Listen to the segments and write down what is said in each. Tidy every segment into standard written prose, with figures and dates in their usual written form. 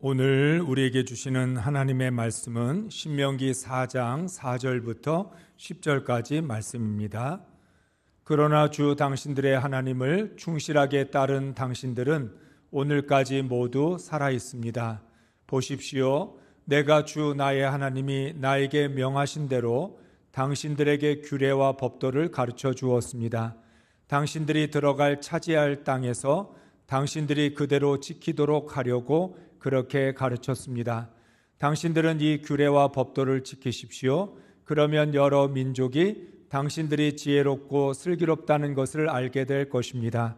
오늘 우리에게 주시는 하나님의 말씀은 신명기 4장 4절부터 10절까지 말씀입니다. 그러나 주 당신들의 하나님을 충실하게 따른 당신들은 오늘까지 모두 살아 있습니다. 보십시오. 내가 주 나의 하나님이 나에게 명하신 대로 당신들에게 규례와 법도를 가르쳐 주었습니다. 당신들이 들어갈 차지할 땅에서 당신들이 그대로 지키도록 하려고 그렇게 가르쳤습니다. 당신들은 이 규례와 법도를 지키십시오. 그러면 여러 민족이 당신들이 지혜롭고 슬기롭다는 것을 알게 될 것입니다.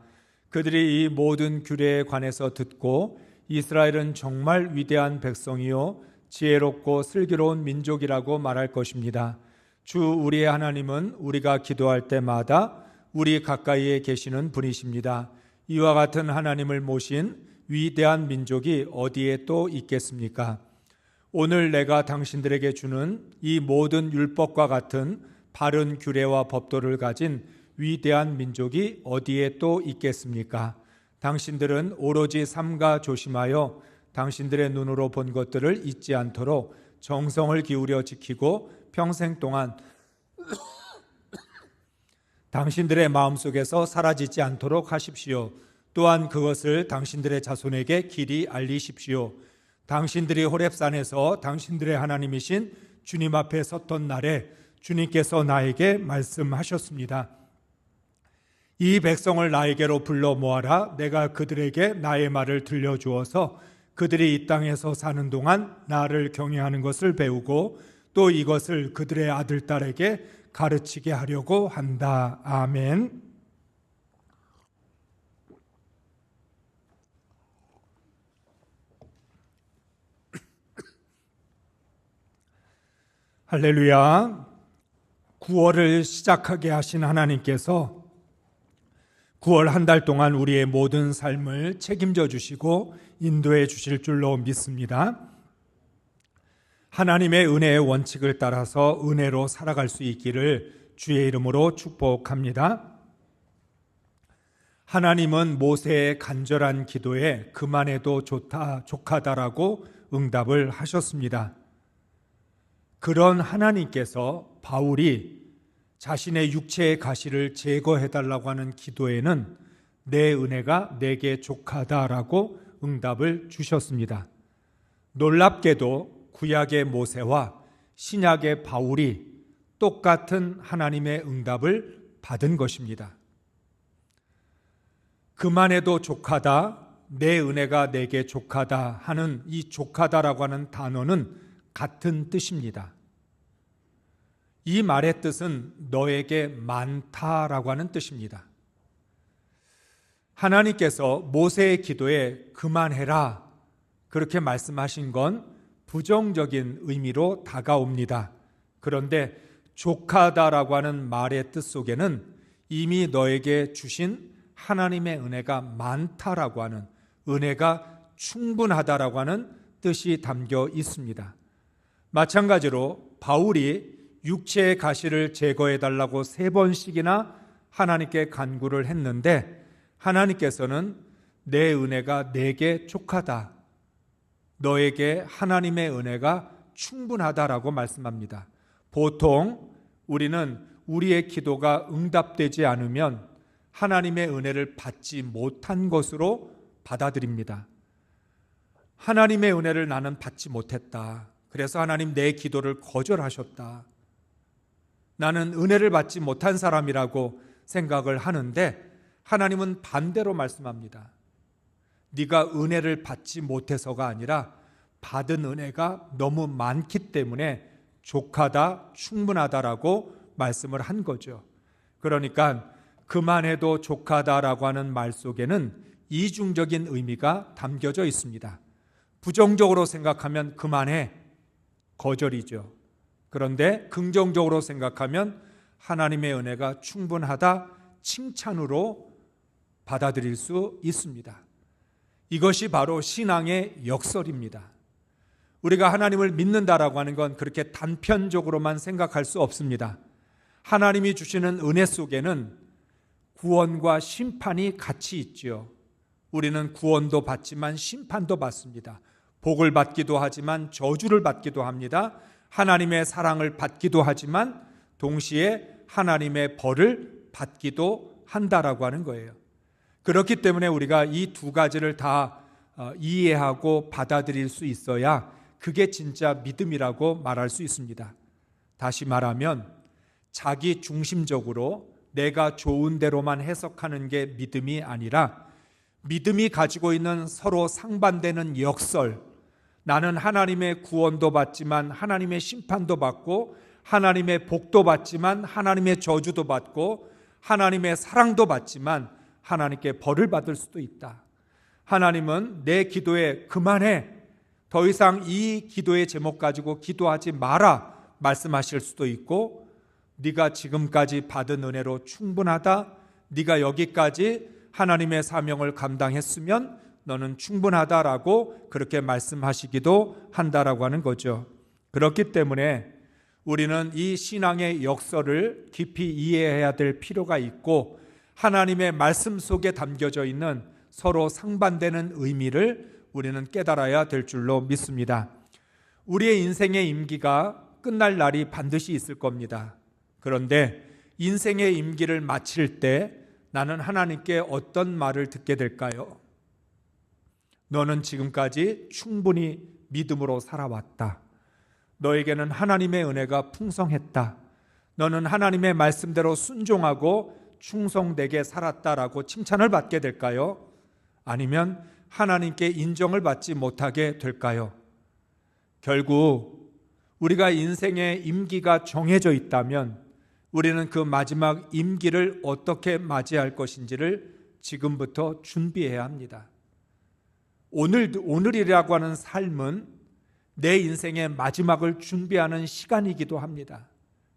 그들이 이 모든 규례에 관해서 듣고 이스라엘은 정말 위대한 백성이요 지혜롭고 슬기로운 민족이라고 말할 것입니다. 주 우리의 하나님은 우리가 기도할 때마다 우리 가까이에 계시는 분이십니다. 이와 같은 하나님을 모신 위대한 민족이 어디에 또 있겠습니까? 오늘 내가 당신들에게 주는 이 모든 율법과 같은 바른 규례와 법도를 가진 위대한 민족이 어디에 또 있겠습니까? 당신들은 오로지 삼가 조심하여 당신들의 눈으로 본 것들을 잊지 않도록 정성을 기울여 지키고 평생 동안 당신들의 마음속에서 사라지지 않도록 하십시오. 또한 그것을 당신들의 자손에게 길이 알리십시오. 당신들이 호렙산에서 당신들의 하나님이신 주님 앞에 섰던 날에 주님께서 나에게 말씀하셨습니다. 이 백성을 나에게로 불러 모아라. 내가 그들에게 나의 말을 들려주어서 그들이 이 땅에서 사는 동안 나를 경외하는 것을 배우고 또 이것을 그들의 아들, 딸에게 가르치게 하려고 한다. 아멘. 할렐루야. 구월을 시작하게 하신 하나님께서 9월 한 달 동안 우리의 모든 삶을 책임져 주시고 인도해 주실 줄로 믿습니다. 하나님의 은혜의 원칙을 따라서 은혜로 살아갈 수 있기를 주의 이름으로 축복합니다. 하나님은 모세의 간절한 기도에 그만해도 좋다, 족하다라고 응답을 하셨습니다. 그런 하나님께서 바울이 자신의 육체의 가시를 제거해달라고 하는 기도에는 내 은혜가 내게 족하다라고 응답을 주셨습니다. 놀랍게도 구약의 모세와 신약의 바울이 똑같은 하나님의 응답을 받은 것입니다. 그만해도 족하다, 내 은혜가 내게 족하다 하는 이 족하다라고 하는 단어는 같은 뜻입니다. 이 말의 뜻은 너에게 많다라고 하는 뜻입니다. 하나님께서 모세의 기도에 그만해라 그렇게 말씀하신 건 부정적인 의미로 다가옵니다. 그런데 족하다라고 하는 말의 뜻 속에는 이미 너에게 주신 하나님의 은혜가 많다라고 하는, 은혜가 충분하다라고 하는 뜻이 담겨 있습니다. 마찬가지로 바울이 육체의 가시를 제거해달라고 3번씩이나 하나님께 간구를 했는데 하나님께서는 내 은혜가 내게 족하다, 너에게 하나님의 은혜가 충분하다라고 말씀합니다. 보통 우리는 우리의 기도가 응답되지 않으면 하나님의 은혜를 받지 못한 것으로 받아들입니다. 하나님의 은혜를 나는 받지 못했다. 그래서 하나님 내 기도를 거절하셨다. 나는 은혜를 받지 못한 사람이라고 생각을 하는데 하나님은 반대로 말씀합니다. 네가 은혜를 받지 못해서가 아니라 받은 은혜가 너무 많기 때문에 족하다, 충분하다라고 말씀을 한 거죠. 그러니까 그만해도 족하다라고 하는 말 속에는 이중적인 의미가 담겨져 있습니다. 부정적으로 생각하면 그만해, 거절이죠. 그런데 긍정적으로 생각하면 하나님의 은혜가 충분하다, 칭찬으로 받아들일 수 있습니다. 이것이 바로 신앙의 역설입니다. 우리가 하나님을 믿는다라고 하는 건 그렇게 단편적으로만 생각할 수 없습니다. 하나님이 주시는 은혜 속에는 구원과 심판이 같이 있죠. 우리는 구원도 받지만 심판도 받습니다. 복을 받기도 하지만 저주를 받기도 합니다. 하나님의 사랑을 받기도 하지만 동시에 하나님의 벌을 받기도 한다라고 하는 거예요. 그렇기 때문에 우리가 이 두 가지를 다 이해하고 받아들일 수 있어야 그게 진짜 믿음이라고 말할 수 있습니다. 다시 말하면 자기 중심적으로 내가 좋은 대로만 해석하는 게 믿음이 아니라 믿음이 가지고 있는 서로 상반되는 역설, 나는 하나님의 구원도 받지만 하나님의 심판도 받고 하나님의 복도 받지만 하나님의 저주도 받고 하나님의 사랑도 받지만 하나님께 벌을 받을 수도 있다. 하나님은 내 기도에 그만해, 더 이상 이 기도의 제목 가지고 기도하지 마라 말씀하실 수도 있고, 네가 지금까지 받은 은혜로 충분하다, 네가 여기까지 하나님의 사명을 감당했으면 너는 충분하다라고 그렇게 말씀하시기도 한다라고 하는 거죠. 그렇기 때문에 우리는 이 신앙의 역설을 깊이 이해해야 될 필요가 있고, 하나님의 말씀 속에 담겨져 있는 서로 상반되는 의미를 우리는 깨달아야 될 줄로 믿습니다. 우리의 인생의 임기가 끝날 날이 반드시 있을 겁니다. 그런데 인생의 임기를 마칠 때 나는 하나님께 어떤 말을 듣게 될까요? 너는 지금까지 충분히 믿음으로 살아왔다. 너에게는 하나님의 은혜가 풍성했다. 너는 하나님의 말씀대로 순종하고 충성되게 살았다라고 칭찬을 받게 될까요? 아니면 하나님께 인정을 받지 못하게 될까요? 결국 우리가 인생의 임기가 정해져 있다면 우리는 그 마지막 임기를 어떻게 맞이할 것인지를 지금부터 준비해야 합니다. 오늘이라고 하는 삶은 내 인생의 마지막을 준비하는 시간이기도 합니다.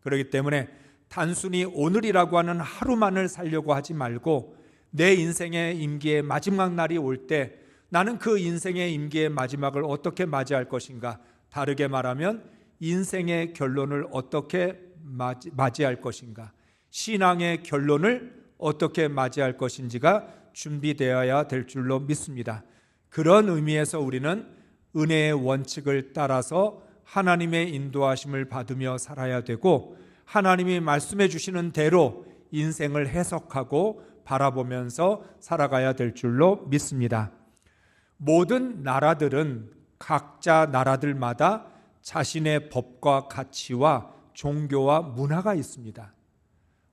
그렇기 때문에 단순히 오늘이라고 하는 하루만을 살려고 하지 말고 내 인생의 임기의 마지막 날이 올 때 나는 그 인생의 임기의 마지막을 어떻게 맞이할 것인가, 다르게 말하면 인생의 결론을 어떻게 맞이할 것인가, 신앙의 결론을 어떻게 맞이할 것인지가 준비되어야 될 줄로 믿습니다. 그런 의미에서 우리는 은혜의 원칙을 따라서 하나님의 인도하심을 받으며 살아야 되고, 하나님이 말씀해 주시는 대로 인생을 해석하고 바라보면서 살아가야 될 줄로 믿습니다. 모든 나라들은 각자 나라들마다 자신의 법과 가치와 종교와 문화가 있습니다.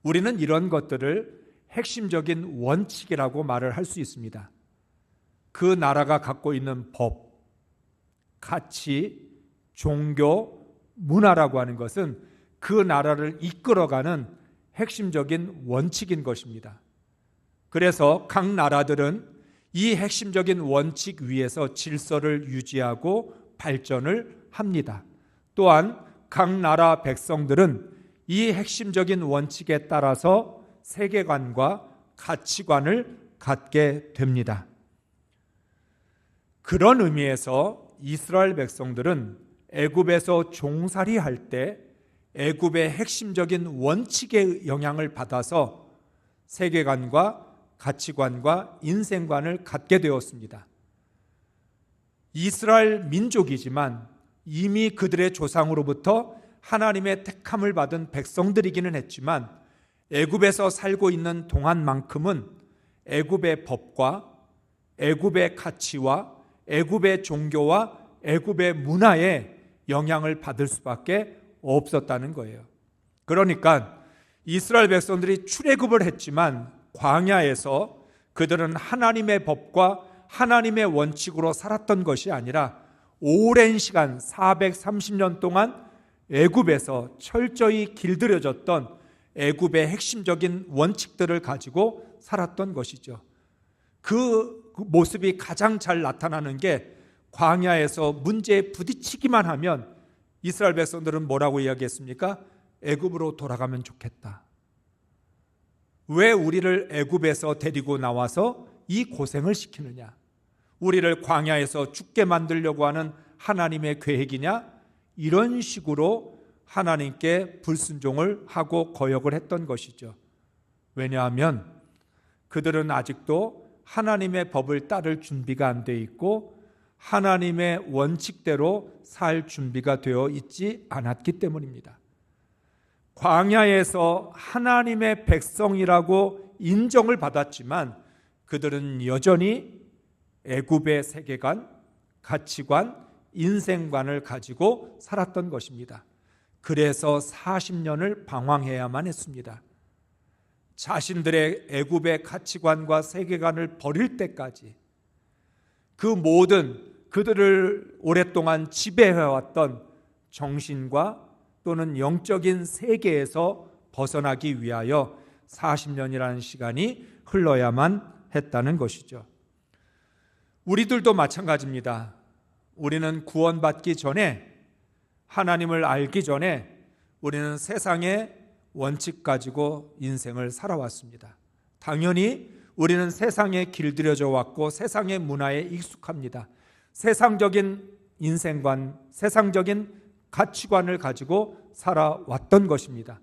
우리는 이런 것들을 핵심적인 원칙이라고 말을 할 수 있습니다. 그 나라가 갖고 있는 법, 가치, 종교, 문화라고 하는 것은 그 나라를 이끌어가는 핵심적인 원칙인 것입니다. 그래서 각 나라들은 이 핵심적인 원칙 위에서 질서를 유지하고 발전을 합니다. 또한 각 나라 백성들은 이 핵심적인 원칙에 따라서 세계관과 가치관을 갖게 됩니다. 그런 의미에서 이스라엘 백성들은 애굽에서 종살이 할 때 애굽의 핵심적인 원칙의 영향을 받아서 세계관과 가치관과 인생관을 갖게 되었습니다. 이스라엘 민족이지만 이미 그들의 조상으로부터 하나님의 택함을 받은 백성들이기는 했지만 애굽에서 살고 있는 동안만큼은 애굽의 법과 애굽의 가치와 애굽의 종교와 애굽의 문화에 영향을 받을 수밖에 없었다는 거예요. 그러니까 이스라엘 백성들이 출애굽을 했지만 광야에서 그들은 하나님의 법과 하나님의 원칙으로 살았던 것이 아니라 오랜 시간 430년 동안 애굽에서 철저히 길들여졌던 애굽의 핵심적인 원칙들을 가지고 살았던 것이죠. 그 모습이 가장 잘 나타나는 게 광야에서 문제에 부딪히기만 하면 이스라엘 백성들은 뭐라고 이야기했습니까? 애굽으로 돌아가면 좋겠다. 왜 우리를 애굽에서 데리고 나와서 이 고생을 시키느냐? 우리를 광야에서 죽게 만들려고 하는 하나님의 계획이냐? 이런 식으로 하나님께 불순종을 하고 거역을 했던 것이죠. 왜냐하면 그들은 아직도 하나님의 법을 따를 준비가 안 돼 있고 하나님의 원칙대로 살 준비가 되어 있지 않았기 때문입니다. 광야에서 하나님의 백성이라고 인정을 받았지만 그들은 여전히 애굽의 세계관, 가치관, 인생관을 가지고 살았던 것입니다. 그래서 40년을 방황해야만 했습니다. 자신들의 애굽의 가치관과 세계관을 버릴 때까지 그 모든 그들을 오랫동안 지배해왔던 정신과 또는 영적인 세계에서 벗어나기 위하여 40년이라는 시간이 흘러야만 했다는 것이죠. 우리들도 마찬가지입니다. 우리는 구원받기 전에, 하나님을 알기 전에 우리는 세상의 원칙 가지고 인생을 살아왔습니다. 당연히 우리는 세상에 길들여져 왔고 세상의 문화에 익숙합니다. 세상적인 인생관, 세상적인 가치관을 가지고 살아왔던 것입니다.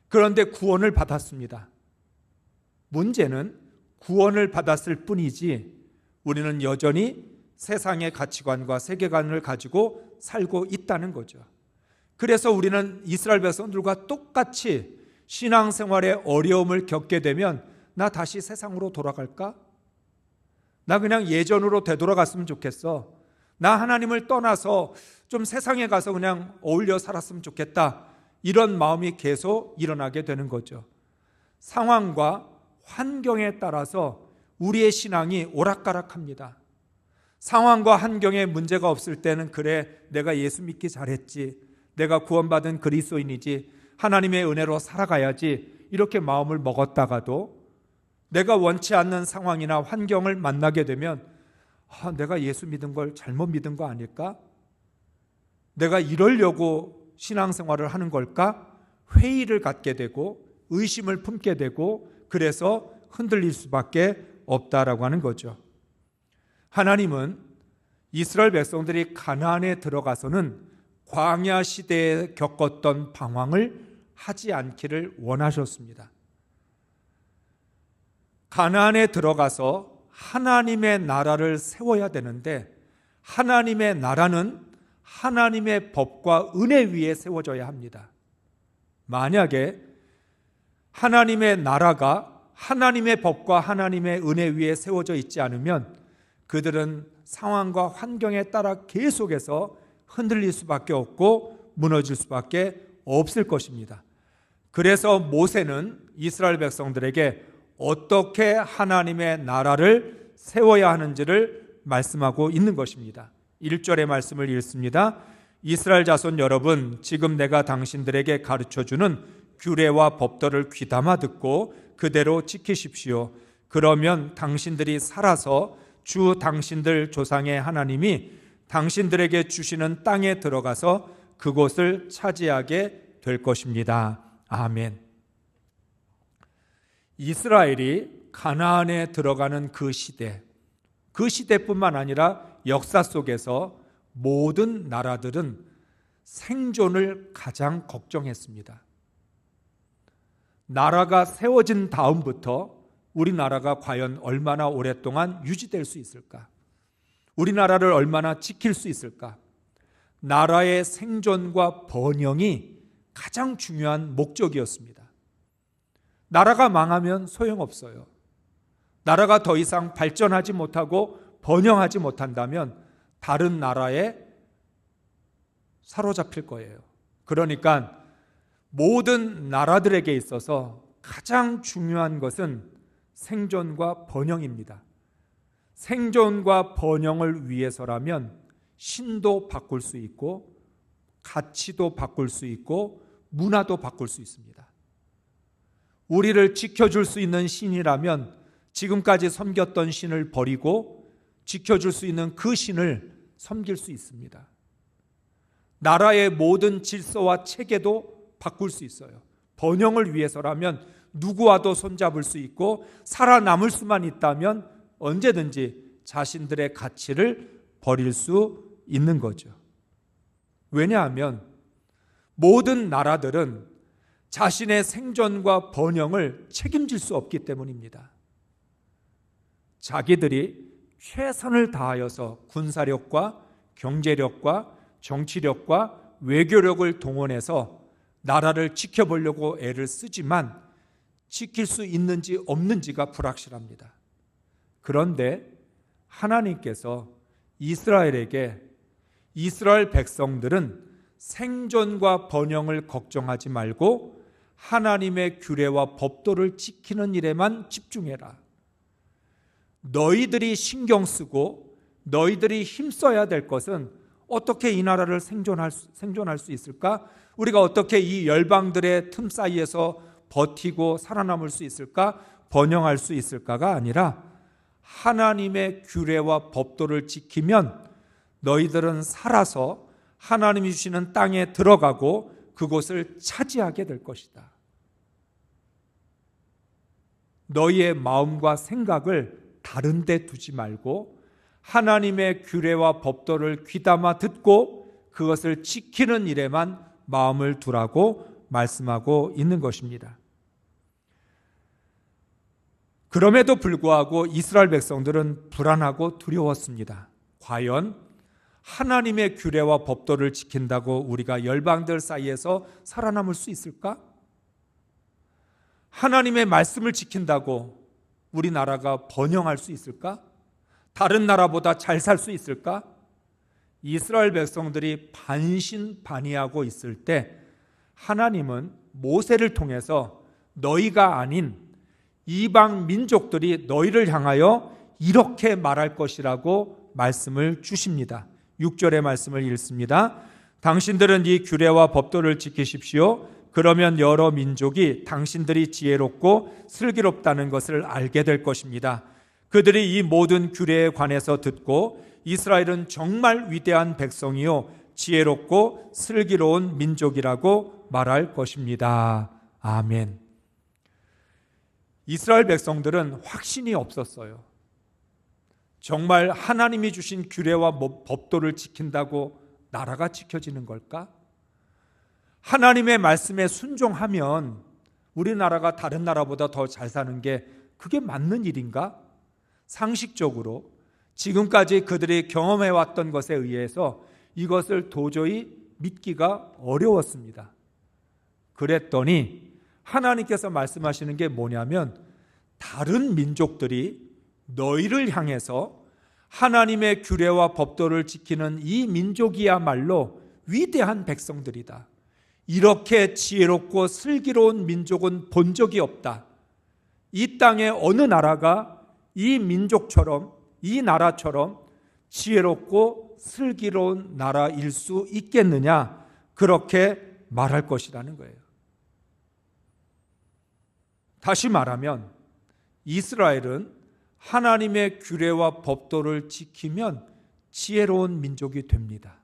그런데 구원을 받았습니다. 문제는 구원을 받았을 뿐이지 우리는 여전히 세상의 가치관과 세계관을 가지고 살고 있다는 거죠. 그래서 우리는 이스라엘 백성들과 똑같이 신앙생활에 어려움을 겪게 되면 나 다시 세상으로 돌아갈까? 나 그냥 예전으로 되돌아갔으면 좋겠어. 나 하나님을 떠나서 좀 세상에 가서 그냥 어울려 살았으면 좋겠다. 이런 마음이 계속 일어나게 되는 거죠. 상황과 환경에 따라서 우리의 신앙이 오락가락합니다. 상황과 환경에 문제가 없을 때는 그래, 내가 예수 믿기 잘했지, 내가 구원받은 그리스도인이지, 하나님의 은혜로 살아가야지, 이렇게 마음을 먹었다가도 내가 원치 않는 상황이나 환경을 만나게 되면 내가 예수 믿은 걸 잘못 믿은 거 아닐까? 내가 이러려고 신앙생활을 하는 걸까? 회의를 갖게 되고 의심을 품게 되고 그래서 흔들릴 수밖에 없다라고 하는 거죠. 하나님은 이스라엘 백성들이 가나안에 들어가서는 광야 시대에 겪었던 방황을 하지 않기를 원하셨습니다. 가나안에 들어가서 하나님의 나라를 세워야 되는데 하나님의 나라는 하나님의 법과 은혜 위에 세워져야 합니다. 만약에 하나님의 나라가 하나님의 법과 하나님의 은혜 위에 세워져 있지 않으면 그들은 상황과 환경에 따라 계속해서 흔들릴 수밖에 없고 무너질 수밖에 없을 것입니다. 그래서 모세는 이스라엘 백성들에게 어떻게 하나님의 나라를 세워야 하는지를 말씀하고 있는 것입니다. 1절의 말씀을 읽습니다. 이스라엘 자손 여러분, 지금 내가 당신들에게 가르쳐주는 규례와 법도를 귀담아 듣고 그대로 지키십시오. 그러면 당신들이 살아서 주 당신들 조상의 하나님이 당신들에게 주시는 땅에 들어가서 그곳을 차지하게 될 것입니다. 아멘. 이스라엘이 가나안에 들어가는 그 시대뿐만 아니라 역사 속에서 모든 나라들은 생존을 가장 걱정했습니다. 나라가 세워진 다음부터 우리나라가 과연 얼마나 오랫동안 유지될 수 있을까? 우리나라를 얼마나 지킬 수 있을까? 나라의 생존과 번영이 가장 중요한 목적이었습니다. 나라가 망하면 소용없어요. 나라가 더 이상 발전하지 못하고 번영하지 못한다면 다른 나라에 사로잡힐 거예요. 그러니까 모든 나라들에게 있어서 가장 중요한 것은 생존과 번영입니다. 생존과 번영을 위해서라면 신도 바꿀 수 있고 가치도 바꿀 수 있고 문화도 바꿀 수 있습니다. 우리를 지켜줄 수 있는 신이라면 지금까지 섬겼던 신을 버리고 지켜줄 수 있는 그 신을 섬길 수 있습니다. 나라의 모든 질서와 체계도 바꿀 수 있어요. 번영을 위해서라면 누구와도 손잡을 수 있고 살아남을 수만 있다면 언제든지 자신들의 가치를 버릴 수 있는 거죠. 왜냐하면 모든 나라들은 자신의 생존과 번영을 책임질 수 없기 때문입니다. 자기들이 최선을 다하여서 군사력과 경제력과 정치력과 외교력을 동원해서 나라를 지켜보려고 애를 쓰지만 지킬 수 있는지 없는지가 불확실합니다. 그런데 하나님께서 이스라엘에게 이스라엘 백성들은 생존과 번영을 걱정하지 말고 하나님의 규례와 법도를 지키는 일에만 집중해라. 너희들이 신경 쓰고 너희들이 힘써야 될 것은 어떻게 이 나라를 생존할 수 있을까? 우리가 어떻게 이 열방들의 틈 사이에서 버티고 살아남을 수 있을까? 번영할 수 있을까가 아니라 하나님의 규례와 법도를 지키면 너희들은 살아서 하나님이 주시는 땅에 들어가고 그곳을 차지하게 될 것이다. 너희의 마음과 생각을 다른 데 두지 말고 하나님의 규례와 법도를 귀담아 듣고 그것을 지키는 일에만 마음을 두라고 말씀하고 있는 것입니다. 그럼에도 불구하고 이스라엘 백성들은 불안하고 두려웠습니다. 과연 하나님의 규례와 법도를 지킨다고 우리가 열방들 사이에서 살아남을 수 있을까? 하나님의 말씀을 지킨다고 우리나라가 번영할 수 있을까? 다른 나라보다 잘 살 수 있을까? 이스라엘 백성들이 반신반의하고 있을 때 하나님은 모세를 통해서 너희가 아닌 이방 민족들이 너희를 향하여 이렇게 말할 것이라고 말씀을 주십니다. 6절의 말씀을 읽습니다. 당신들은 이 규례와 법도를 지키십시오. 그러면 여러 민족이 당신들이 지혜롭고 슬기롭다는 것을 알게 될 것입니다. 그들이 이 모든 규례에 관해서 듣고 이스라엘은 정말 위대한 백성이요 지혜롭고 슬기로운 민족이라고 말할 것입니다. 아멘. 이스라엘 백성들은 확신이 없었어요. 정말 하나님이 주신 규례와 법도를 지킨다고 나라가 지켜지는 걸까? 하나님의 말씀에 순종하면 우리나라가 다른 나라보다 더 잘 사는 게 그게 맞는 일인가? 상식적으로 지금까지 그들이 경험해왔던 것에 의해서 이것을 도저히 믿기가 어려웠습니다. 그랬더니 하나님께서 말씀하시는 게 뭐냐면 다른 민족들이 너희를 향해서 하나님의 규례와 법도를 지키는 이 민족이야말로 위대한 백성들이다. 이렇게 지혜롭고 슬기로운 민족은 본 적이 없다. 이 땅의 어느 나라가 이 민족처럼 이 나라처럼 지혜롭고 슬기로운 나라일 수 있겠느냐? 그렇게 말할 것이라는 거예요. 다시 말하면 이스라엘은 하나님의 규례와 법도를 지키면 지혜로운 민족이 됩니다.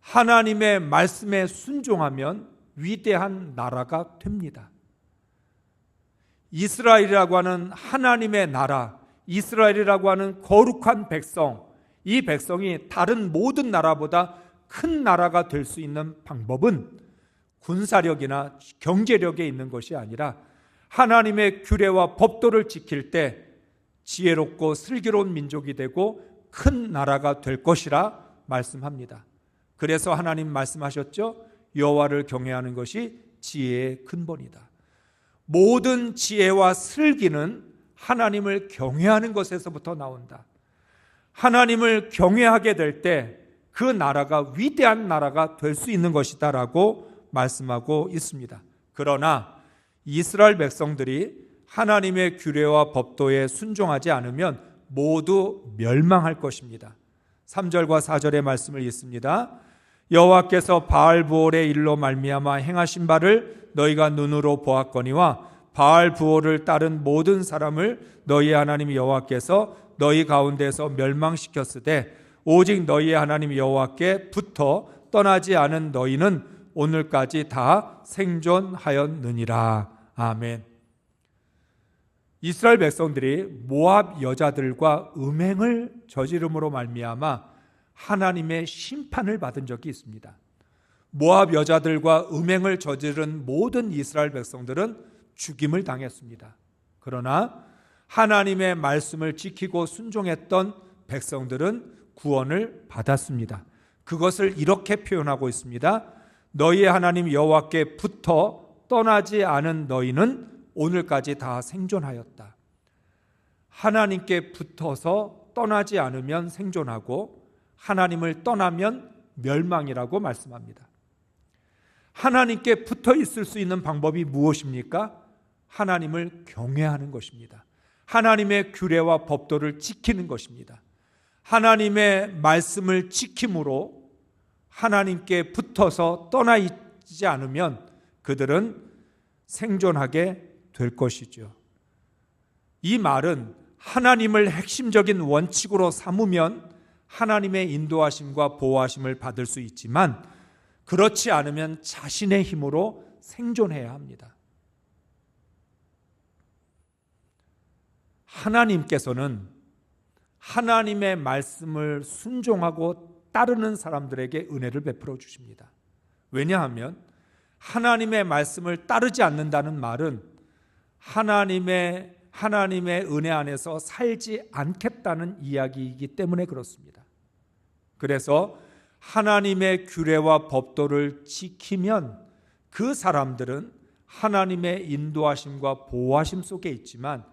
하나님의 말씀에 순종하면 위대한 나라가 됩니다. 이스라엘이라고 하는 하나님의 나라, 이스라엘이라고 하는 거룩한 백성, 이 백성이 다른 모든 나라보다 큰 나라가 될 수 있는 방법은 군사력이나 경제력에 있는 것이 아니라 하나님의 규례와 법도를 지킬 때 지혜롭고 슬기로운 민족이 되고 큰 나라가 될 것이라 말씀합니다. 그래서 하나님 말씀하셨죠. 여호와를 경외하는 것이 지혜의 근본이다. 모든 지혜와 슬기는 하나님을 경외하는 것에서부터 나온다. 하나님을 경외하게 될 때 그 나라가 위대한 나라가 될 수 있는 것이다 라고 말씀하고 있습니다. 그러나 이스라엘 백성들이 하나님의 규례와 법도에 순종하지 않으면 모두 멸망할 것입니다. 3절과 4절의 말씀을 읽습니다. 여호와께서 바알부올의 일로 말미암아 행하신 바를 너희가 눈으로 보았거니와 바알부올을 따른 모든 사람을 너희 하나님 여호와께서 너희 가운데서 멸망시켰으되 오직 너희의 하나님 여호와께 붙어 떠나지 않은 너희는 오늘까지 다 생존하였느니라. 아멘. 이스라엘 백성들이 모압 여자들과 음행을 저지름으로 말미암아 하나님의 심판을 받은 적이 있습니다. 모압 여자들과 음행을 저지른 모든 이스라엘 백성들은 죽임을 당했습니다. 그러나 하나님의 말씀을 지키고 순종했던 백성들은 구원을 받았습니다. 그것을 이렇게 표현하고 있습니다. 너희의 하나님 여호와께 붙어 떠나지 않은 너희는 오늘까지 다 생존하였다. 하나님께 붙어서 떠나지 않으면 생존하고 하나님을 떠나면 멸망이라고 말씀합니다. 하나님께 붙어 있을 수 있는 방법이 무엇입니까? 하나님을 경외하는 것입니다. 하나님의 규례와 법도를 지키는 것입니다. 하나님의 말씀을 지킴으로 하나님께 붙어서 떠나 있지 않으면 그들은 생존하게 될 것이죠. 이 말은 하나님을 핵심적인 원칙으로 삼으면 하나님의 인도하심과 보호하심을 받을 수 있지만 그렇지 않으면 자신의 힘으로 생존해야 합니다. 하나님께서는 하나님의 말씀을 순종하고 따르는 사람들에게 은혜를 베풀어 주십니다. 왜냐하면 하나님의 말씀을 따르지 않는다는 말은 하나님의 은혜 안에서 살지 않겠다는 이야기이기 때문에 그렇습니다. 그래서 하나님의 규례와 법도를 지키면 그 사람들은 하나님의 인도하심과 보호하심 속에 있지만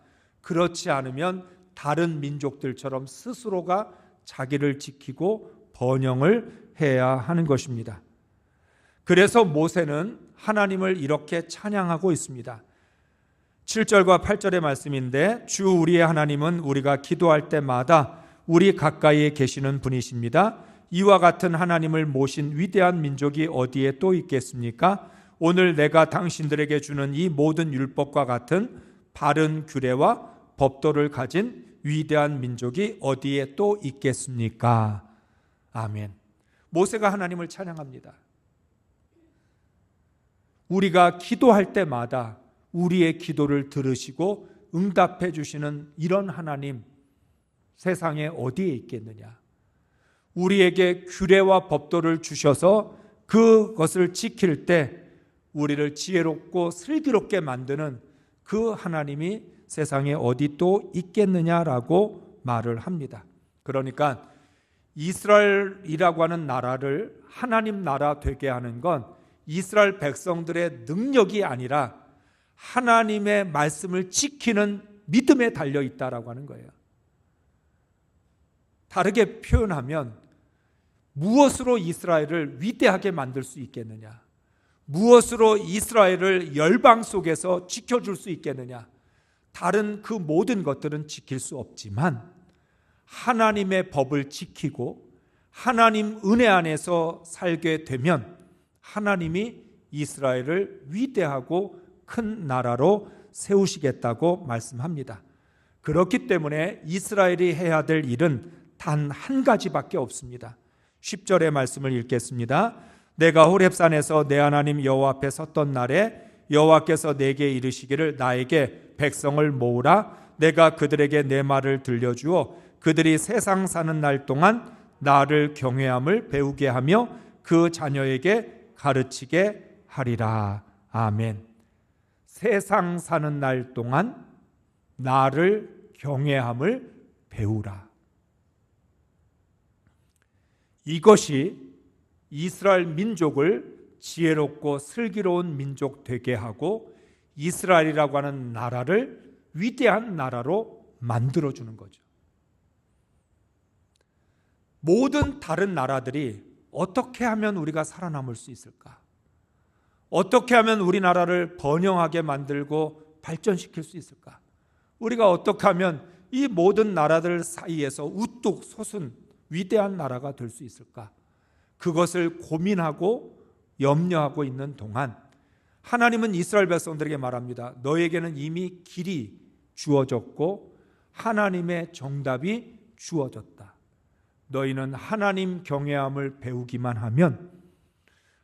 그렇지 않으면 다른 민족들처럼 스스로가 자기를 지키고 번영을 해야 하는 것입니다. 그래서 모세는 하나님을 이렇게 찬양하고 있습니다. 7절과 8절의 말씀인데 주 우리의 하나님은 우리가 기도할 때마다 우리 가까이에 계시는 분이십니다. 이와 같은 하나님을 모신 위대한 민족이 어디에 또 있겠습니까? 오늘 내가 당신들에게 주는 이 모든 율법과 같은 바른 규례와 법도를 가진 위대한 민족이 어디에 또 있겠습니까? 아멘. 모세가 하나님을 찬양합니다. 우리가 기도할 때마다 우리의 기도를 들으시고 응답해 주시는 이런 하나님 세상에 어디에 있겠느냐? 우리에게 규례와 법도를 주셔서 그것을 지킬 때 우리를 지혜롭고 슬기롭게 만드는 그 하나님이 세상에 어디 또 있겠느냐라고 말을 합니다. 그러니까 이스라엘이라고 하는 나라를 하나님 나라 되게 하는 건 이스라엘 백성들의 능력이 아니라 하나님의 말씀을 지키는 믿음에 달려 있다라고 하는 거예요. 다르게 표현하면 무엇으로 이스라엘을 위대하게 만들 수 있겠느냐? 무엇으로 이스라엘을 열방 속에서 지켜줄 수 있겠느냐? 다른 그 모든 것들은 지킬 수 없지만 하나님의 법을 지키고 하나님 은혜 안에서 살게 되면 하나님이 이스라엘을 위대하고 큰 나라로 세우시겠다고 말씀합니다. 그렇기 때문에 이스라엘이 해야 될 일은 단 한 가지밖에 없습니다. 10절의 말씀을 읽겠습니다. 내가 호렙산에서 내 하나님 여호와 앞에 섰던 날에 여호와께서 내게 이르시기를 나에게 백성을 모으라. 내가 그들에게 내 말을 들려주어 그들이 세상 사는 날 동안 나를 경외함을 배우게 하며 그 자녀에게 가르치게 하리라. 아멘. 세상 사는 날 동안 나를 경외함을 배우라. 이것이 이스라엘 민족을 지혜롭고 슬기로운 민족 되게 하고 이스라엘이라고 하는 나라를 위대한 나라로 만들어주는 거죠. 모든 다른 나라들이 어떻게 하면 우리가 살아남을 수 있을까? 어떻게 하면 우리나라를 번영하게 만들고 발전시킬 수 있을까? 우리가 어떻게 하면 이 모든 나라들 사이에서 우뚝 솟은 위대한 나라가 될 수 있을까? 그것을 고민하고 염려하고 있는 동안 하나님은 이스라엘 백성들에게 말합니다. 너에게는 이미 길이 주어졌고 하나님의 정답이 주어졌다. 너희는 하나님 경외함을 배우기만 하면,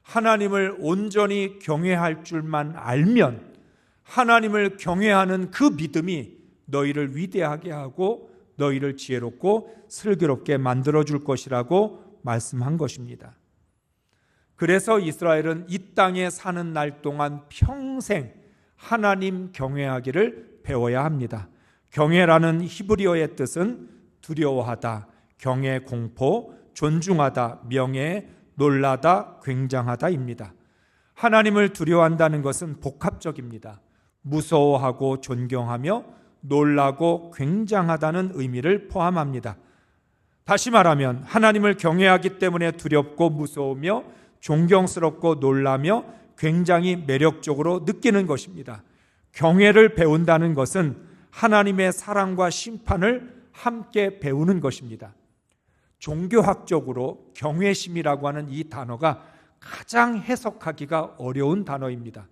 하나님을 온전히 경외할 줄만 알면 하나님을 경외하는 그 믿음이 너희를 위대하게 하고 너희를 지혜롭고 슬기롭게 만들어줄 것이라고 말씀한 것입니다. 그래서 이스라엘은 이 땅에 사는 날 동안 평생 하나님 경외하기를 배워야 합니다. 경외라는 히브리어의 뜻은 두려워하다, 경외, 공포, 존중하다, 명예, 놀라다, 굉장하다입니다. 하나님을 두려워한다는 것은 복합적입니다. 무서워하고 존경하며 놀라고 굉장하다는 의미를 포함합니다. 다시 말하면 하나님을 경외하기 때문에 두렵고 무서우며 존경스럽고 놀라며 굉장히 매력적으로 느끼는 것입니다. 경외를 배운다는 것은 하나님의 사랑과 심판을 함께 배우는 것입니다. 종교학적으로 경외심이라고 하는 이 단어가 가장 해석하기가 어려운 단어입니다.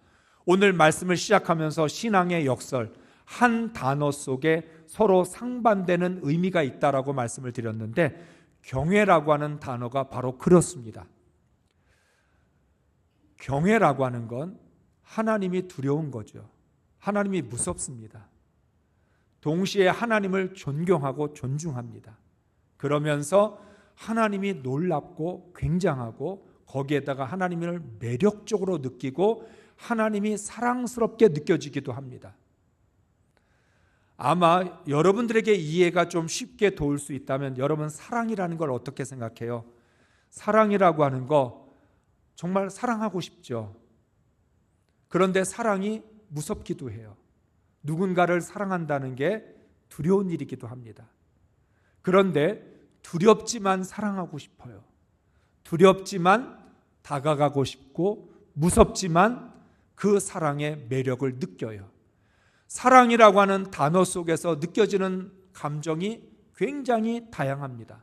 오늘 말씀을 시작하면서 신앙의 역설, 한 단어 속에 서로 상반되는 의미가 있다라고 말씀을 드렸는데, 경외라고 하는 단어가 바로 그렇습니다. 경외라고 하는 건 하나님이 두려운 거죠. 하나님이 무섭습니다. 동시에 하나님을 존경하고 존중합니다. 그러면서 하나님이 놀랍고 굉장하고 거기에다가 하나님을 매력적으로 느끼고 하나님이 사랑스럽게 느껴지기도 합니다. 아마 여러분들에게 이해가 좀 쉽게 도울 수 있다면 여러분 사랑이라는 걸 어떻게 생각해요? 사랑이라고 하는 거 정말 사랑하고 싶죠. 그런데 사랑이 무섭기도 해요. 누군가를 사랑한다는 게 두려운 일이기도 합니다. 그런데 두렵지만 사랑하고 싶어요. 두렵지만 다가가고 싶고 무섭지만 그 사랑의 매력을 느껴요. 사랑이라고 하는 단어 속에서 느껴지는 감정이 굉장히 다양합니다.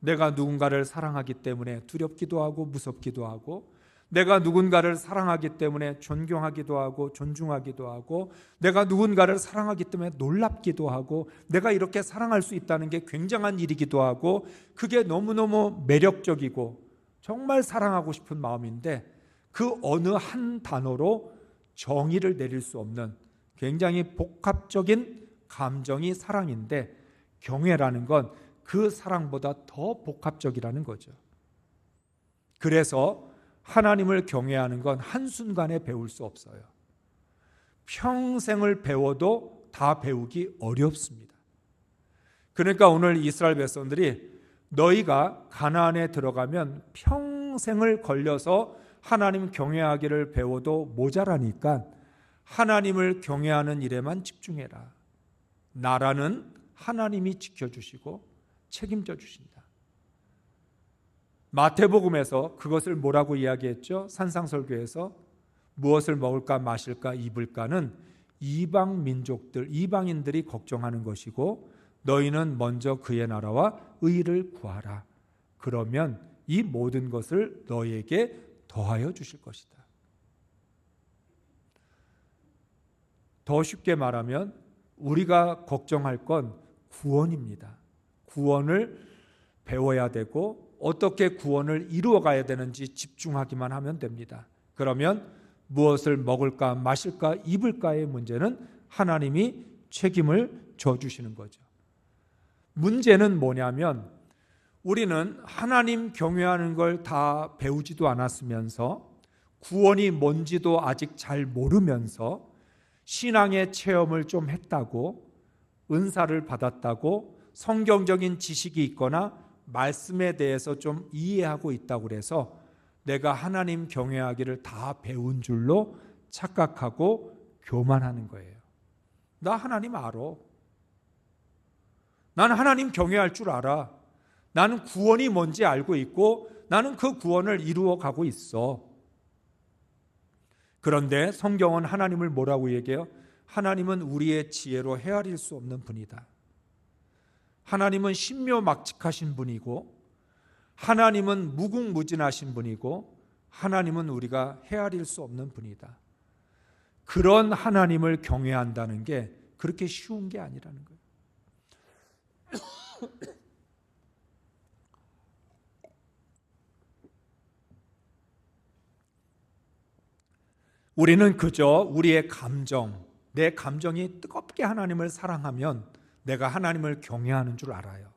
내가 누군가를 사랑하기 때문에 두렵기도 하고 무섭기도 하고, 내가 누군가를 사랑하기 때문에 존경하기도 하고 존중하기도 하고, 내가 누군가를 사랑하기 때문에 놀랍기도 하고, 내가 이렇게 사랑할 수 있다는 게 굉장한 일이기도 하고, 그게 너무너무 매력적이고 정말 사랑하고 싶은 마음인데 그 어느 한 단어로 정의를 내릴 수 없는 굉장히 복합적인 감정이 사랑인데, 경외라는 건 그 사랑보다 더 복합적이라는 거죠. 그래서 하나님을 경외하는 건 한순간에 배울 수 없어요. 평생을 배워도 다 배우기 어렵습니다. 그러니까 오늘 이스라엘 백성들이 너희가 가나안에 들어가면 평생을 걸려서 하나님 경외하기를 배워도 모자라니까 하나님을 경외하는 일에만 집중해라. 나라는 하나님이 지켜주시고 책임져 주신다. 마태복음에서 그것을 뭐라고 이야기했죠? 산상설교에서 무엇을 먹을까 마실까 입을까는 이방 민족들, 이방인들이 걱정하는 것이고 너희는 먼저 그의 나라와 의를 구하라. 그러면 이 모든 것을 너희에게 더하여 주실 것이다. 더 쉽게 말하면 우리가 걱정할 건 구원입니다. 구원을 배워야 되고 어떻게 구원을 이루어가야 되는지 집중하기만 하면 됩니다. 그러면 무엇을 먹을까 마실까 입을까의 문제는 하나님이 책임을 져주시는 거죠. 문제는 뭐냐면 우리는 하나님 경외하는 걸 다 배우지도 않았으면서 구원이 뭔지도 아직 잘 모르면서 신앙의 체험을 좀 했다고, 은사를 받았다고, 성경적인 지식이 있거나 말씀에 대해서 좀 이해하고 있다고 그래서 내가 하나님 경외하기를 다 배운 줄로 착각하고 교만하는 거예요. 나 하나님 알아. 나는 하나님 경외할 줄 알아. 나는 구원이 뭔지 알고 있고 나는 그 구원을 이루어 가고 있어. 그런데 성경은 하나님을 뭐라고 얘기해요? 하나님은 우리의 지혜로 헤아릴 수 없는 분이다. 하나님은 신묘막측하신 분이고 하나님은 무궁무진하신 분이고 하나님은 우리가 헤아릴 수 없는 분이다. 그런 하나님을 경외한다는 게 그렇게 쉬운 게 아니라는 거예요. 우리는 그저 우리의 감정, 내 감정이 뜨겁게 하나님을 사랑하면 내가 하나님을 경외하는 줄 알아요.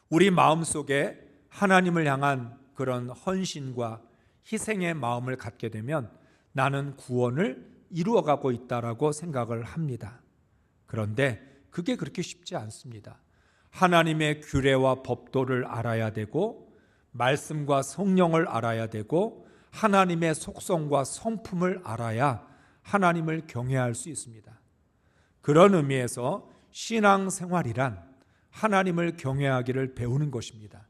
우리 마음속에 하나님을 향한 그런 헌신과 희생의 마음을 갖게 되면 나는 구원을 이루어가고 있다라고 생각을 합니다. 그런데 그게 그렇게 쉽지 않습니다. 하나님의 규례와 법도를 알아야 되고, 말씀과 성령을 알아야 되고, 하나님의 속성과 성품을 알아야 하나님을 경외할 수 있습니다. 그런 의미에서 신앙생활이란 하나님을 경외하기를 배우는 것입니다.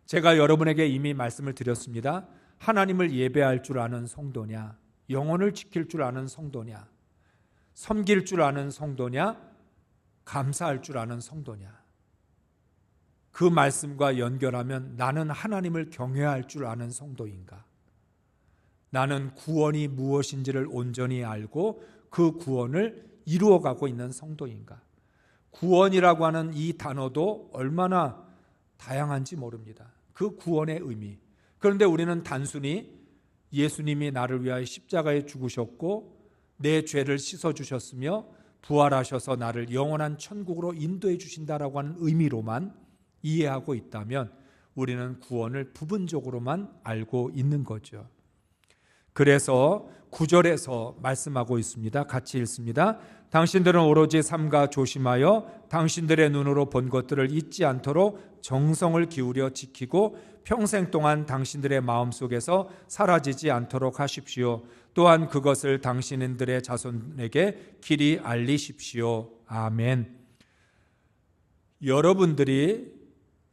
제가 여러분에게 이미 말씀을 드렸습니다. 하나님을 예배할 줄 아는 성도냐, 영혼을 지킬 줄 아는 성도냐, 섬길 줄 아는 성도냐, 감사할 줄 아는 성도냐. 그 말씀과 연결하면 나는 하나님을 경외할 줄 아는 성도인가? 나는 구원이 무엇인지를 온전히 알고 그 구원을 이루어가고 있는 성도인가? 구원이라고 하는 이 단어도 얼마나 다양한지 모릅니다. 그 구원의 의미. 그런데 우리는 단순히 예수님이 나를 위하여 십자가에 죽으셨고 내 죄를 씻어주셨으며 부활하셔서 나를 영원한 천국으로 인도해 주신다라고 하는 의미로만 이해하고 있다면 우리는 구원을 부분적으로만 알고 있는 거죠. 그래서 9절에서 말씀하고 있습니다. 같이 읽습니다. 당신들은 오로지 삼가 조심하여 당신들의 눈으로 본 것들을 잊지 않도록 정성을 기울여 지키고 평생 동안 당신들의 마음속에서 사라지지 않도록 하십시오. 또한 그것을 당신들의 자손에게 길이 알리십시오. 아멘. 여러분들이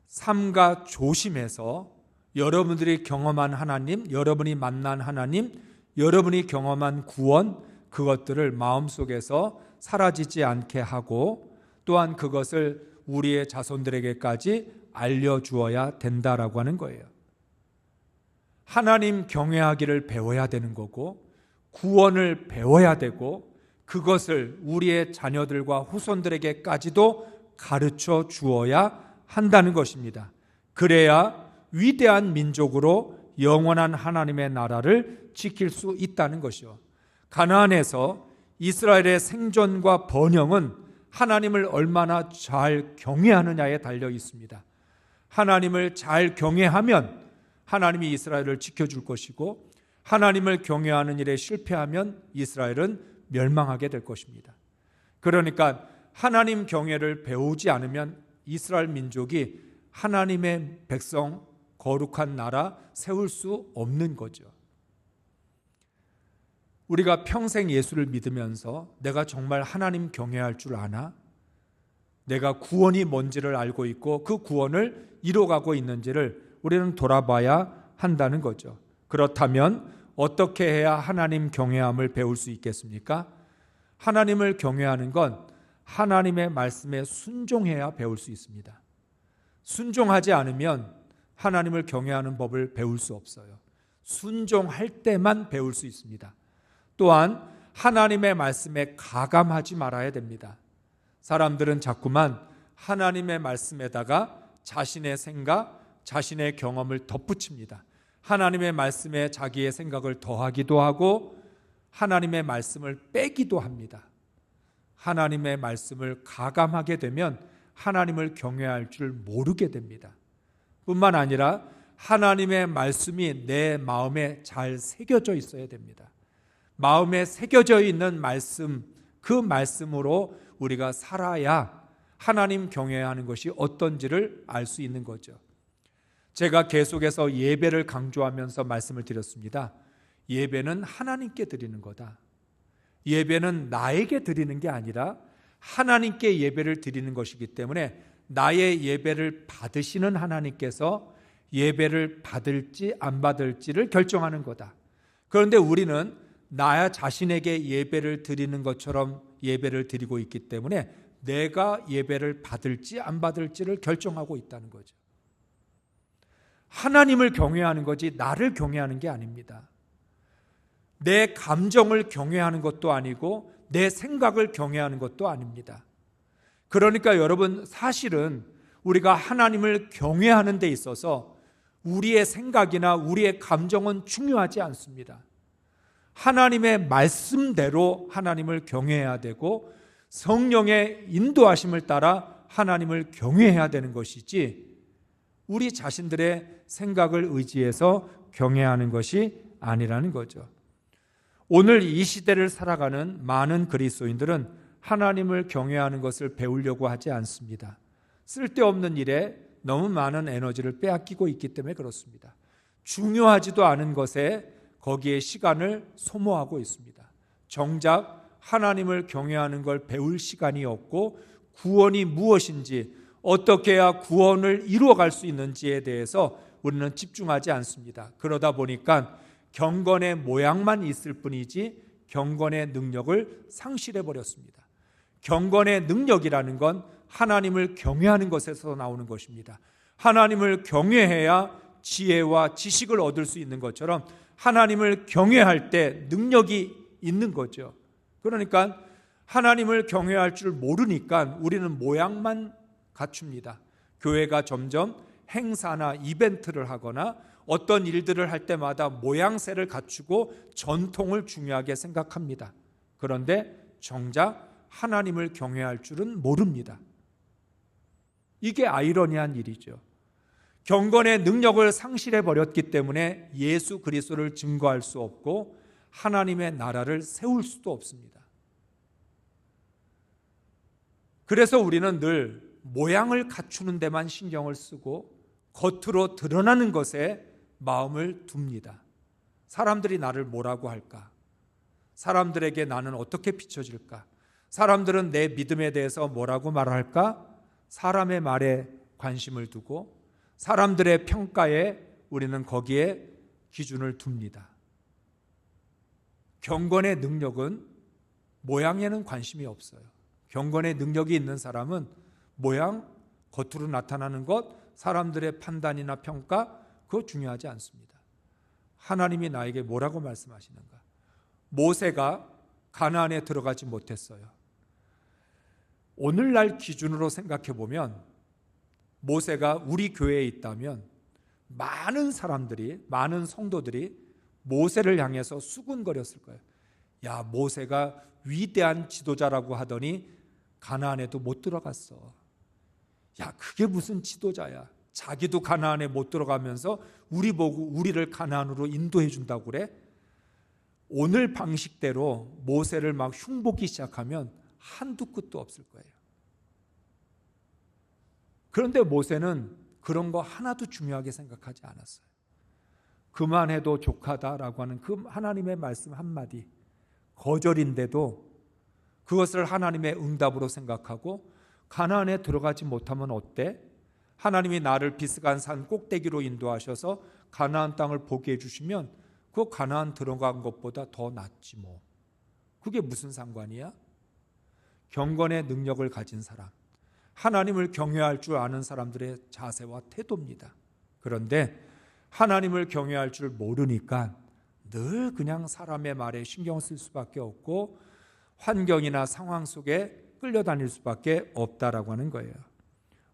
삼가 조심해서 여러분들이 경험한 하나님, 여러분이 만난 하나님, 여러분이 경험한 구원, 그것들을 마음속에서 사라지지 않게 하고 또한 그것을 우리의 자손들에게까지 알려주어야 된다라고 하는 거예요. 하나님 경외하기를 배워야 되는 거고 구원을 배워야 되고 그것을 우리의 자녀들과 후손들에게까지도 가르쳐 주어야 한다는 것입니다. 그래야 위대한 민족으로 영원한 하나님의 나라를 지킬 수 있다는 것이요. 가나안에서 이스라엘의 생존과 번영은 하나님을 얼마나 잘 경외하느냐에 달려 있습니다. 하나님을 잘 경외하면 하나님이 이스라엘을 지켜줄 것이고 하나님을 경외하는 일에 실패하면 이스라엘은 멸망하게 될 것입니다. 그러니까 하나님 경외를 배우지 않으면 이스라엘 민족이 하나님의 백성 거룩한 나라 세울 수 없는 거죠. 우리가 평생 예수를 믿으면서 내가 정말 하나님 경외할 줄 아나? 내가 구원이 뭔지를 알고 있고 그 구원을 이뤄가고 있는지를 우리는 돌아봐야 한다는 거죠. 그렇다면 어떻게 해야 하나님 경외함을 배울 수 있겠습니까? 하나님을 경외하는 건 하나님의 말씀에 순종해야 배울 수 있습니다. 순종하지 않으면 하나님을 경외하는 법을 배울 수 없어요. 순종할 때만 배울 수 있습니다. 또한 하나님의 말씀에 가감하지 말아야 됩니다. 사람들은 자꾸만 하나님의 말씀에다가 자신의 생각, 자신의 경험을 덧붙입니다. 하나님의 말씀에 자기의 생각을 더하기도 하고 하나님의 말씀을 빼기도 합니다. 하나님의 말씀을 가감하게 되면 하나님을 경외할 줄 모르게 됩니다. 뿐만 아니라 하나님의 말씀이 내 마음에 잘 새겨져 있어야 됩니다. 마음에 새겨져 있는 말씀, 그 말씀으로 우리가 살아야 하나님 경외하는 것이 어떤지를 알 수 있는 거죠. 제가 계속해서 예배를 강조하면서 말씀을 드렸습니다. 예배는 하나님께 드리는 거다. 예배는 나에게 드리는 게 아니라 하나님께 예배를 드리는 것이기 때문에 나의 예배를 받으시는 하나님께서 예배를 받을지 안 받을지를 결정하는 거다. 그런데 우리는 나 자신에게 예배를 드리는 것처럼 예배를 드리고 있기 때문에 내가 예배를 받을지 안 받을지를 결정하고 있다는 거죠. 하나님을 경외하는 거지 나를 경외하는 게 아닙니다. 내 감정을 경외하는 것도 아니고 내 생각을 경외하는 것도 아닙니다. 그러니까 여러분, 사실은 우리가 하나님을 경외하는 데 있어서 우리의 생각이나 우리의 감정은 중요하지 않습니다. 하나님의 말씀대로 하나님을 경외해야 되고 성령의 인도하심을 따라 하나님을 경외해야 되는 것이지 우리 자신들의 생각을 의지해서 경외하는 것이 아니라는 거죠. 오늘 이 시대를 살아가는 많은 그리스도인들은 하나님을 경외하는 것을 배우려고 하지 않습니다. 쓸데없는 일에 너무 많은 에너지를 빼앗기고 있기 때문에 그렇습니다. 중요하지도 않은 것에 거기에 시간을 소모하고 있습니다. 정작 하나님을 경외하는 걸 배울 시간이 없고 구원이 무엇인지, 어떻게 해야 구원을 이루어갈 수 있는지에 대해서 우리는 집중하지 않습니다. 그러다 보니까 경건의 모양만 있을 뿐이지 경건의 능력을 상실해 버렸습니다. 경건의 능력이라는 건 하나님을 경외하는 것에서 나오는 것입니다. 하나님을 경외해야 지혜와 지식을 얻을 수 있는 것처럼 하나님을 경외할 때 능력이 있는 거죠. 그러니까 하나님을 경외할 줄 모르니까 우리는 모양만 갖춥니다. 교회가 점점 행사나 이벤트를 하거나 어떤 일들을 할 때마다 모양새를 갖추고 전통을 중요하게 생각합니다. 그런데 정작 하나님을 경외할 줄은 모릅니다. 이게 아이러니한 일이죠. 경건의 능력을 상실해 버렸기 때문에 예수 그리스도를 증거할 수 없고 하나님의 나라를 세울 수도 없습니다. 그래서 우리는 늘 모양을 갖추는 데만 신경을 쓰고 겉으로 드러나는 것에 마음을 둡니다. 사람들이 나를 뭐라고 할까? 사람들에게 나는 어떻게 비춰질까? 사람들은 내 믿음에 대해서 뭐라고 말할까? 사람의 말에 관심을 두고 사람들의 평가에 우리는 거기에 기준을 둡니다. 경건의 능력은 모양에는 관심이 없어요. 경건의 능력이 있는 사람은 모양, 겉으로 나타나는 것, 사람들의 판단이나 평가, 그거 중요하지 않습니다. 하나님이 나에게 뭐라고 말씀하시는가? 모세가 가나안에 들어가지 못했어요. 오늘날 기준으로 생각해 보면 모세가 우리 교회에 있다면 많은 사람들이, 많은 성도들이 모세를 향해서 수군거렸을 거예요. 야, 모세가 위대한 지도자라고 하더니 가나안에도 못 들어갔어. 야, 그게 무슨 지도자야? 자기도 가나안에 못 들어가면서 우리 보고 우리를 가나안으로 인도해 준다고 그래? 오늘 방식대로 모세를 막 흉보기 시작하면 한두 끝도 없을 거예요. 그런데 모세는 그런 거 하나도 중요하게 생각하지 않았어요. 그만해도 족하다라고 하는 그 하나님의 말씀 한마디, 거절인데도 그것을 하나님의 응답으로 생각하고 가나안에 들어가지 못하면 어때? 하나님이 나를 비스간 산 꼭대기로 인도하셔서 가나안 땅을 보게 해주시면 그 가나안 들어간 것보다 더 낫지 뭐. 그게 무슨 상관이야? 경건의 능력을 가진 사람, 하나님을 경외할 줄 아는 사람들의 자세와 태도입니다. 그런데 하나님을 경외할 줄 모르니까 늘 그냥 사람의 말에 신경 쓸 수밖에 없고 환경이나 상황 속에 끌려다닐 수밖에 없다라고 하는 거예요.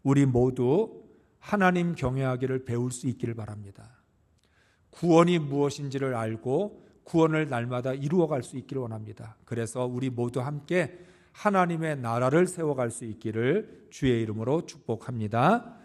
우리 모두 하나님 경외하기를 배울 수 있기를 바랍니다. 구원이 무엇인지를 알고 구원을 날마다 이루어갈 수 있기를 원합니다. 그래서 우리 모두 함께 하나님의 나라를 세워갈 수 있기를 주의 이름으로 축복합니다.